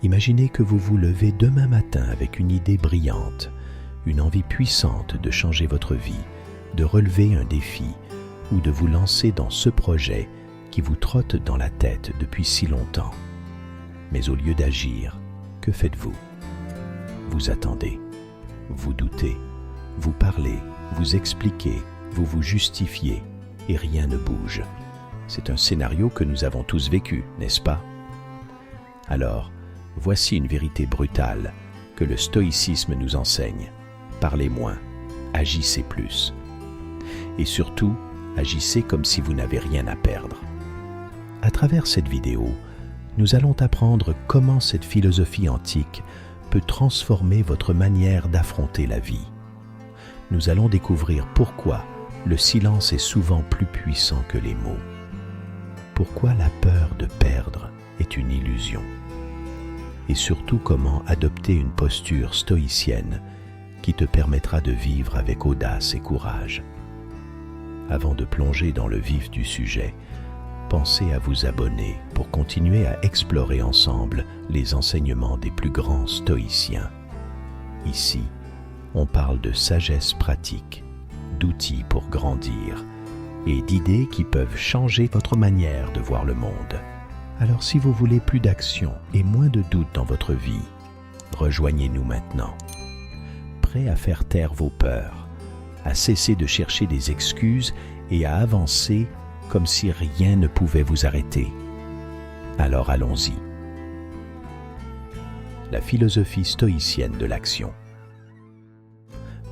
Imaginez que vous vous levez demain matin avec une idée brillante, une envie puissante de changer votre vie, de relever un défi ou de vous lancer dans ce projet qui vous trotte dans la tête depuis si longtemps. Mais au lieu d'agir, que faites-vous? Vous attendez, vous doutez, vous parlez, vous expliquez, vous vous justifiez et rien ne bouge. C'est un scénario que nous avons tous vécu, n'est-ce pas? Alors, voici une vérité brutale que le stoïcisme nous enseigne. Parlez moins, agissez plus. Et surtout, agissez comme si vous n'avez rien à perdre. À travers cette vidéo, nous allons apprendre comment cette philosophie antique peut transformer votre manière d'affronter la vie. Nous allons découvrir pourquoi le silence est souvent plus puissant que les mots. Pourquoi la peur de perdre est une illusion. Et surtout comment adopter une posture stoïcienne qui te permettra de vivre avec audace et courage. Avant de plonger dans le vif du sujet, pensez à vous abonner pour continuer à explorer ensemble les enseignements des plus grands stoïciens. Ici, on parle de sagesse pratique, d'outils pour grandir et d'idées qui peuvent changer votre manière de voir le monde. Alors si vous voulez plus d'action et moins de doute dans votre vie, rejoignez-nous maintenant. Prêt à faire taire vos peurs, à cesser de chercher des excuses et à avancer comme si rien ne pouvait vous arrêter. Alors allons-y. La philosophie stoïcienne de l'action.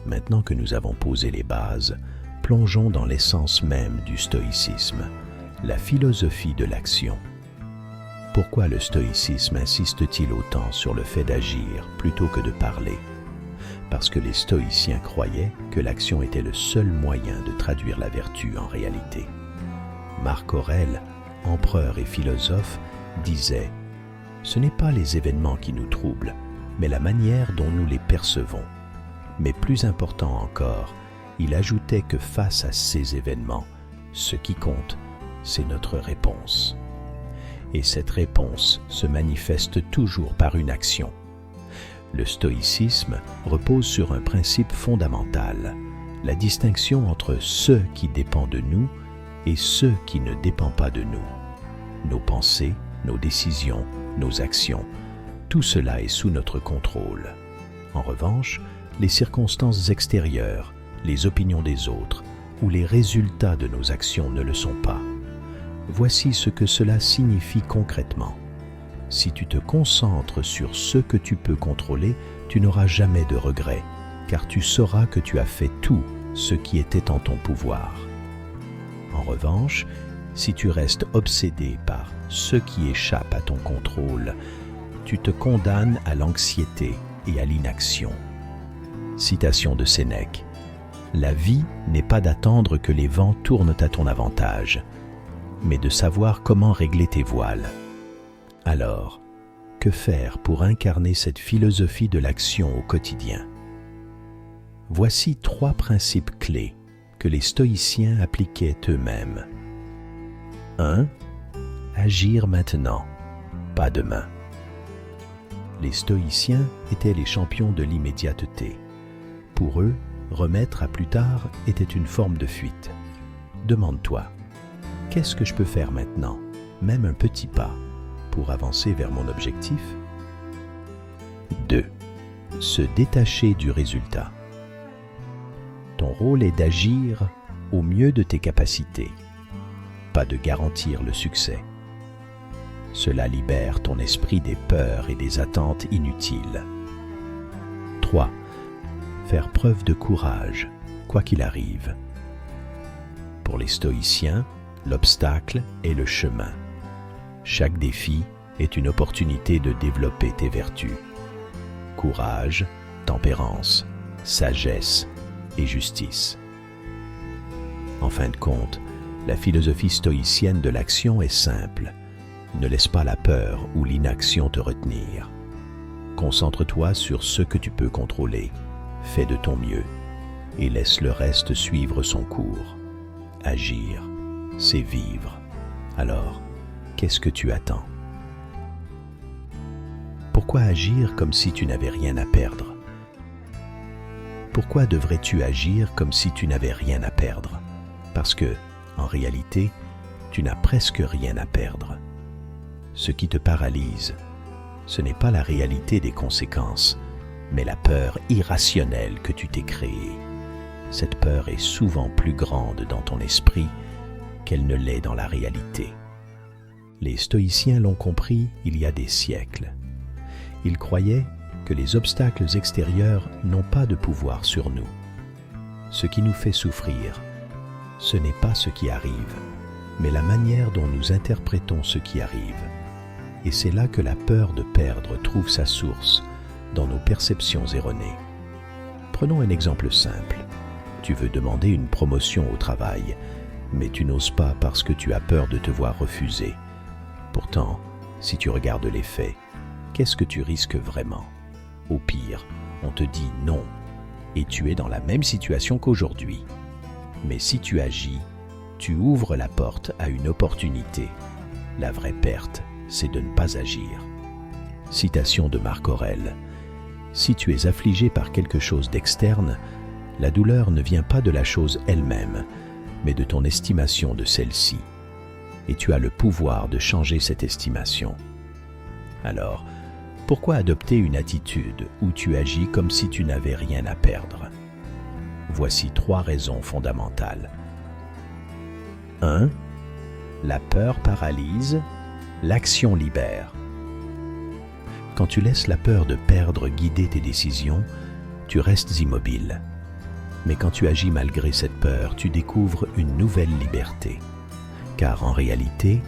Maintenant que nous avons posé les bases, plongeons dans l'essence même du stoïcisme, la philosophie de l'action. Pourquoi le stoïcisme insiste-t-il autant sur le fait d'agir plutôt que de parler? Parce que les stoïciens croyaient que l'action était le seul moyen de traduire la vertu en réalité. Marc Aurèle, empereur et philosophe, disait « Ce n'est pas les événements qui nous troublent, mais la manière dont nous les percevons. » Mais plus important encore, il ajoutait que face à ces événements, ce qui compte, c'est notre réponse. Et cette réponse se manifeste toujours par une action. Le stoïcisme repose sur un principe fondamental, la distinction entre ce qui dépend de nous et ce qui ne dépend pas de nous. Nos pensées, nos décisions, nos actions, tout cela est sous notre contrôle. En revanche, les circonstances extérieures, les opinions des autres ou les résultats de nos actions ne le sont pas. Voici ce que cela signifie concrètement. Si tu te concentres sur ce que tu peux contrôler, tu n'auras jamais de regrets, car tu sauras que tu as fait tout ce qui était en ton pouvoir. En revanche, si tu restes obsédé par ce qui échappe à ton contrôle, tu te condamnes à l'anxiété et à l'inaction. Citation de Sénèque. La vie n'est pas d'attendre que les vents tournent à ton avantage, mais de savoir comment régler tes voiles. Alors, que faire pour incarner cette philosophie de l'action au quotidien? Voici 3 principes clés que les stoïciens appliquaient eux-mêmes. 1. Agir maintenant, pas demain. Les stoïciens étaient les champions de l'immédiateté. Pour eux, remettre à plus tard était une forme de fuite. Demande-toi, qu'est-ce que je peux faire maintenant, même un petit pas, pour avancer vers mon objectif? 2. Se détacher du résultat. Ton rôle est d'agir au mieux de tes capacités, pas de garantir le succès. Cela libère ton esprit des peurs et des attentes inutiles. 3. Faire preuve de courage, quoi qu'il arrive. Pour les stoïciens, l'obstacle est le chemin. Chaque défi est une opportunité de développer tes vertus. Courage, tempérance, sagesse et justice. En fin de compte, la philosophie stoïcienne de l'action est simple. Ne laisse pas la peur ou l'inaction te retenir. Concentre-toi sur ce que tu peux contrôler. Fais de ton mieux et laisse le reste suivre son cours. Agir, c'est vivre. Alors, qu'est-ce que tu attends? Pourquoi agir comme si tu n'avais rien à perdre? Pourquoi devrais-tu agir comme si tu n'avais rien à perdre? Parce que, en réalité, tu n'as presque rien à perdre. Ce qui te paralyse, ce n'est pas la réalité des conséquences, mais la peur irrationnelle que tu t'es créée. Cette peur est souvent plus grande dans ton esprit qu'elle ne l'est dans la réalité. Les stoïciens l'ont compris il y a des siècles. Ils croyaient que les obstacles extérieurs n'ont pas de pouvoir sur nous. Ce qui nous fait souffrir, ce n'est pas ce qui arrive, mais la manière dont nous interprétons ce qui arrive. Et c'est là que la peur de perdre trouve sa source, dans nos perceptions erronées. Prenons un exemple simple. Tu veux demander une promotion au travail, mais tu n'oses pas parce que tu as peur de te voir refuser. Pourtant, si tu regardes les faits, qu'est-ce que tu risques vraiment? Au pire, on te dit non, et tu es dans la même situation qu'aujourd'hui. Mais si tu agis, tu ouvres la porte à une opportunité. La vraie perte, c'est de ne pas agir. Citation de Marc Aurèle. Si tu es affligé par quelque chose d'externe, la douleur ne vient pas de la chose elle-même, mais de ton estimation de celle-ci. Et tu as le pouvoir de changer cette estimation. Alors, pourquoi adopter une attitude où tu agis comme si tu n'avais rien à perdre? Voici 3 raisons fondamentales. 1. La peur paralyse, l'action libère. Quand tu laisses la peur de perdre guider tes décisions, tu restes immobile. Mais quand tu agis malgré cette peur, tu découvres une nouvelle liberté. Car en réalité,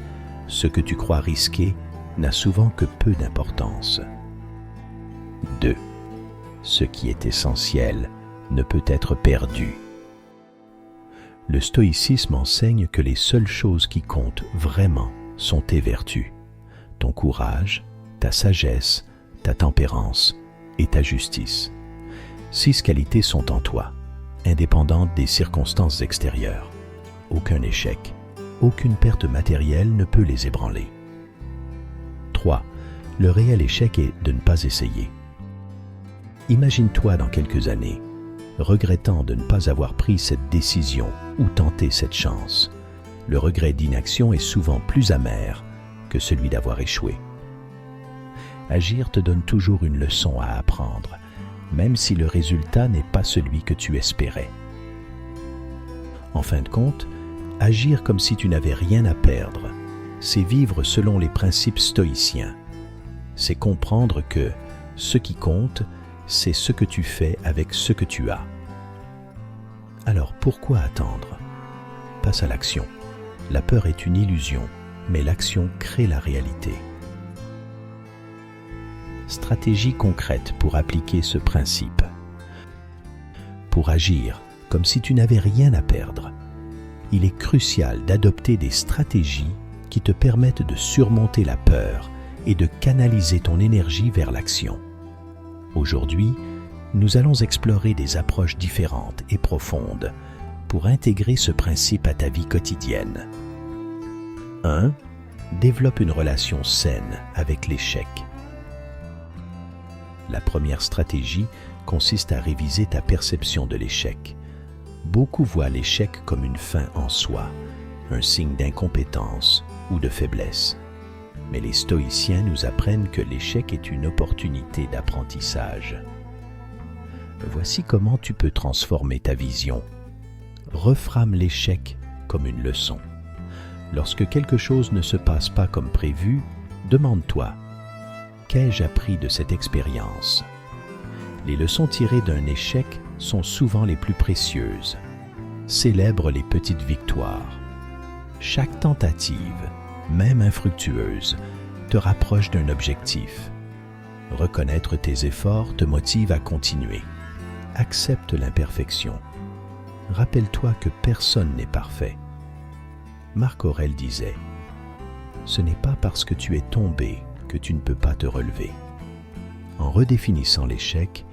ce que tu crois risqué n'a souvent que peu d'importance. 2. Ce qui est essentiel ne peut être perdu. Le stoïcisme enseigne que les seules choses qui comptent vraiment sont tes vertus, ton courage, ta sagesse, ta tempérance et ta justice. 6 qualités sont en toi, indépendantes des circonstances extérieures. Aucun échec, aucune perte matérielle ne peut les ébranler. 3. Le réel échec est de ne pas essayer. Imagine-toi dans quelques années, regrettant de ne pas avoir pris cette décision ou tenté cette chance. Le regret d'inaction est souvent plus amer que celui d'avoir échoué. Agir te donne toujours une leçon à apprendre, même si le résultat n'est pas celui que tu espérais. En fin de compte, agir comme si tu n'avais rien à perdre, c'est vivre selon les principes stoïciens. C'est comprendre que ce qui compte, c'est ce que tu fais avec ce que tu as. Alors pourquoi attendre? Passe à l'action. La peur est une illusion, mais l'action crée la réalité. Stratégie concrète pour appliquer ce principe. Pour agir comme si tu n'avais rien à perdre, il est crucial d'adopter des stratégies qui te permettent de surmonter la peur et de canaliser ton énergie vers l'action. Aujourd'hui, nous allons explorer des approches différentes et profondes pour intégrer ce principe à ta vie quotidienne. 1. Développe une relation saine avec l'échec. La première stratégie consiste à réviser ta perception de l'échec. Beaucoup voient l'échec comme une fin en soi, un signe d'incompétence ou de faiblesse. Mais les stoïciens nous apprennent que l'échec est une opportunité d'apprentissage. Voici comment tu peux transformer ta vision. Reframe l'échec comme une leçon. Lorsque quelque chose ne se passe pas comme prévu, demande-toi: qu'ai-je appris de cette expérience? Les leçons tirées d'un échec sont souvent les plus précieuses. Célèbre les petites victoires. Chaque tentative, même infructueuse, te rapproche d'un objectif. Reconnaître tes efforts te motive à continuer. Accepte l'imperfection. Rappelle-toi que personne n'est parfait. Marc Aurèle disait: « Ce n'est pas parce que tu es tombé que tu ne peux pas te relever. » En redéfinissant l'échec,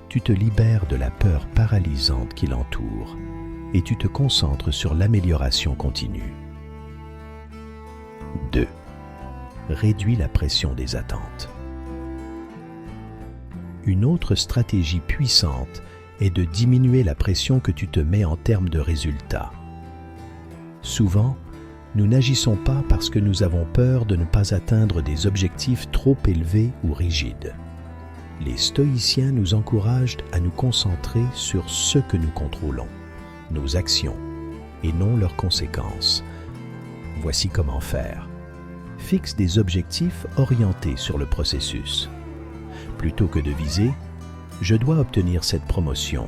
tu te libères de la peur paralysante qui l'entoure et tu te concentres sur l'amélioration continue. 2. Réduis la pression des attentes. Une autre stratégie puissante est de diminuer la pression que tu te mets en termes de résultats. Souvent, nous n'agissons pas parce que nous avons peur de ne pas atteindre des objectifs trop élevés ou rigides. Les stoïciens nous encouragent à nous concentrer sur ce que nous contrôlons, nos actions, et non leurs conséquences. Voici comment faire. Fixe des objectifs orientés sur le processus. Plutôt que de viser « je dois obtenir cette promotion »,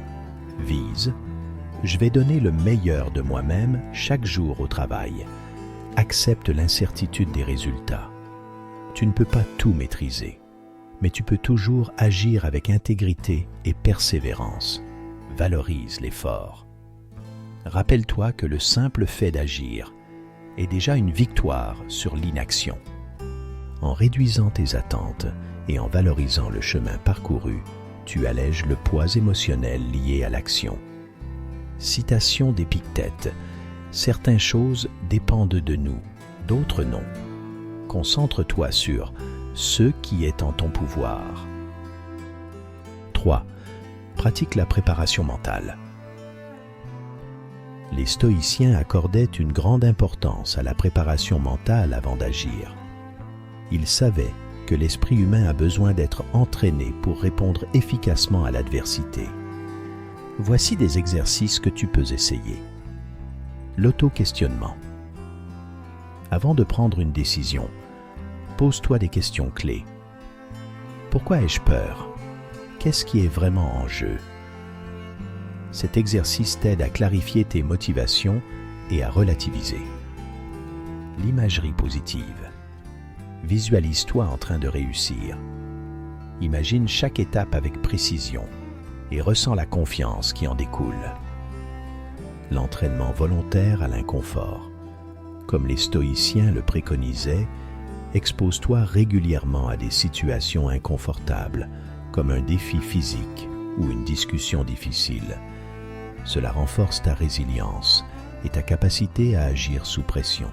vise « je vais donner le meilleur de moi-même chaque jour au travail ». Accepte l'incertitude des résultats. Tu ne peux pas tout maîtriser, mais tu peux toujours agir avec intégrité et persévérance. Valorise l'effort. Rappelle-toi que le simple fait d'agir est déjà une victoire sur l'inaction. En réduisant tes attentes et en valorisant le chemin parcouru, tu allèges le poids émotionnel lié à l'action. Citation d'Épictète. Certaines choses dépendent de nous, d'autres non. Concentre-toi sur ce qui est en ton pouvoir. 3. Pratique la préparation mentale. Les stoïciens accordaient une grande importance à la préparation mentale avant d'agir. Ils savaient que l'esprit humain a besoin d'être entraîné pour répondre efficacement à l'adversité. Voici des exercices que tu peux essayer. L'auto-questionnement. Avant de prendre une décision, pose-toi des questions clés. Pourquoi ai-je peur? Qu'est-ce qui est vraiment en jeu? Cet exercice t'aide à clarifier tes motivations et à relativiser. L'imagerie positive. Visualise-toi en train de réussir. Imagine chaque étape avec précision et ressens la confiance qui en découle. L'entraînement volontaire à l'inconfort. Comme les stoïciens le préconisaient, expose-toi régulièrement à des situations inconfortables, comme un défi physique ou une discussion difficile. Cela renforce ta résilience et ta capacité à agir sous pression.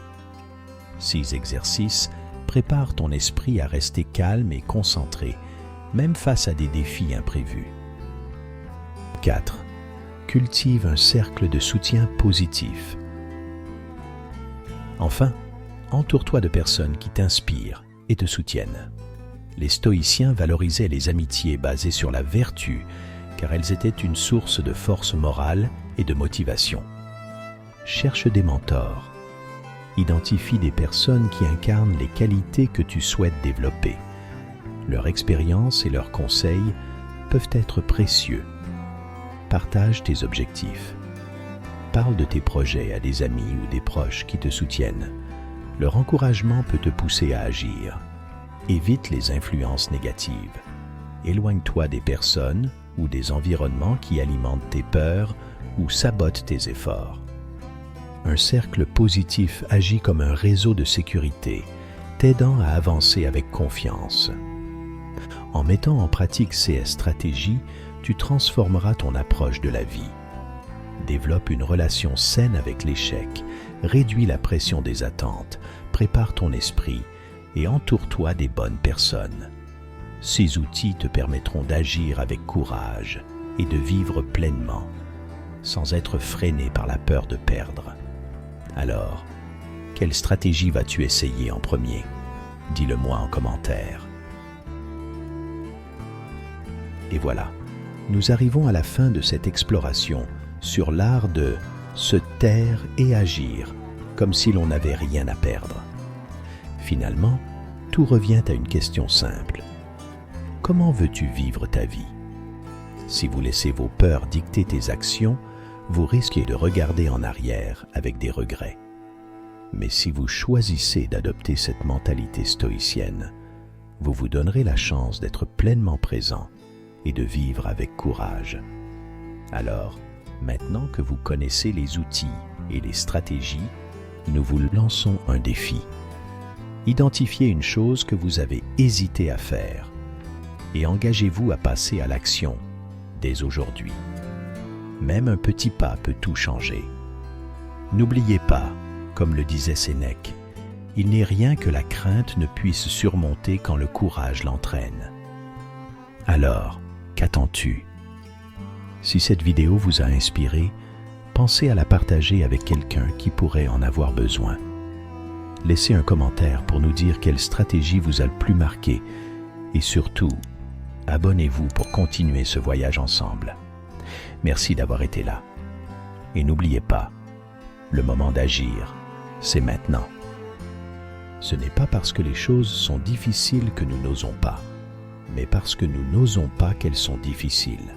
Ces exercices préparent ton esprit à rester calme et concentré, même face à des défis imprévus. 4. Cultive un cercle de soutien positif. Enfin, entoure-toi de personnes qui t'inspirent et te soutiennent. Les stoïciens valorisaient les amitiés basées sur la vertu, car elles étaient une source de force morale et de motivation. Cherche des mentors. Identifie des personnes qui incarnent les qualités que tu souhaites développer. Leur expérience et leurs conseils peuvent être précieux. Partage tes objectifs. Parle de tes projets à des amis ou des proches qui te soutiennent. Leur encouragement peut te pousser à agir. Évite les influences négatives. Éloigne-toi des personnes ou des environnements qui alimentent tes peurs ou sabotent tes efforts. Un cercle positif agit comme un réseau de sécurité, t'aidant à avancer avec confiance. En mettant en pratique ces stratégies, tu transformeras ton approche de la vie. Développe une relation saine avec l'échec, réduis la pression des attentes, prépare ton esprit et entoure-toi des bonnes personnes. Ces outils te permettront d'agir avec courage et de vivre pleinement, sans être freiné par la peur de perdre. Alors, quelle stratégie vas-tu essayer en premier? Dis-le-moi en commentaire. Et voilà, nous arrivons à la fin de cette exploration sur l'art de se taire et agir, comme si l'on n'avait rien à perdre. Finalement, tout revient à une question simple. Comment veux-tu vivre ta vie? Si vous laissez vos peurs dicter tes actions, vous risquez de regarder en arrière avec des regrets. Mais si vous choisissez d'adopter cette mentalité stoïcienne, vous vous donnerez la chance d'être pleinement présent et de vivre avec courage. Alors, maintenant que vous connaissez les outils et les stratégies, nous vous lançons un défi. Identifiez une chose que vous avez hésité à faire et engagez-vous à passer à l'action dès aujourd'hui. Même un petit pas peut tout changer. N'oubliez pas, comme le disait Sénèque, il n'est rien que la crainte ne puisse surmonter quand le courage l'entraîne. Alors, Qu'attends-tu? Si cette vidéo vous a inspiré, pensez à la partager avec quelqu'un qui pourrait en avoir besoin. Laissez un commentaire pour nous dire quelle stratégie vous a le plus marqué et surtout, abonnez-vous pour continuer ce voyage ensemble. Merci d'avoir été là. Et n'oubliez pas, le moment d'agir, c'est maintenant. Ce n'est pas parce que les choses sont difficiles que nous n'osons pas, mais parce que nous n'osons pas qu'elles sont difficiles.